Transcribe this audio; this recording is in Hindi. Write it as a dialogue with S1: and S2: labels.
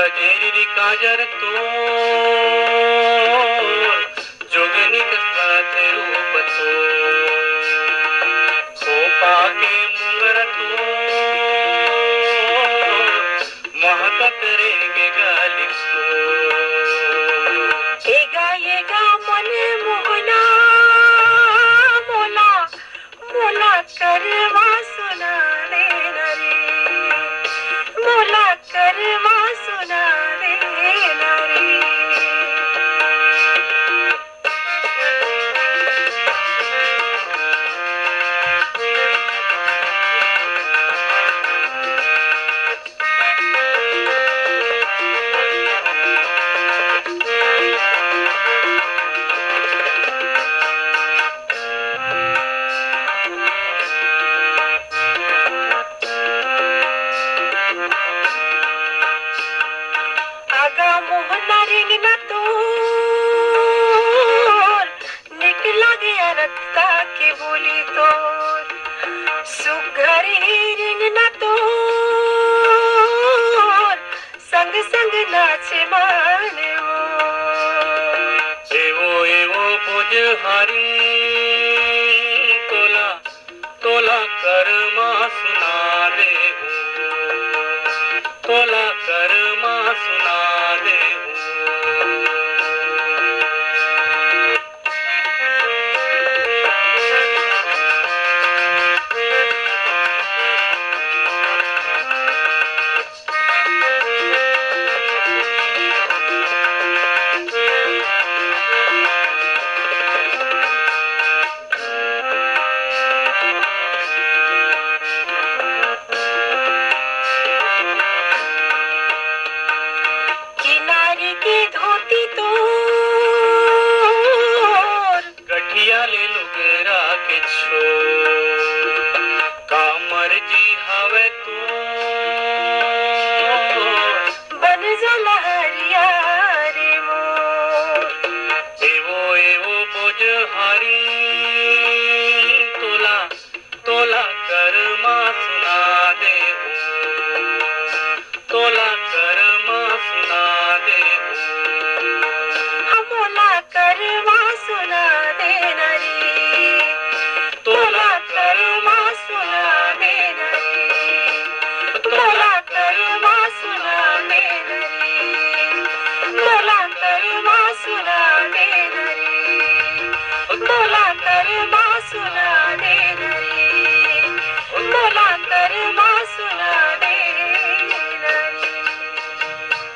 S1: गजेरी काजर तो जोगनी कसरत रूप तो खोपा के मुंगर तो महकत रेगे गाली
S2: एगा मने मोहना मोला मोला करवा सुना रे नरे मोला करवा सुना रे नरे आगा मोहना रिंगना तोर निकला गया रत्ता के बोली तोर सुघरी रिंगना तोर संग संग नाचे माने
S1: एवो एवो पुजहारी तोला तोला कर्मा सुना दे तोला कर्मा सुना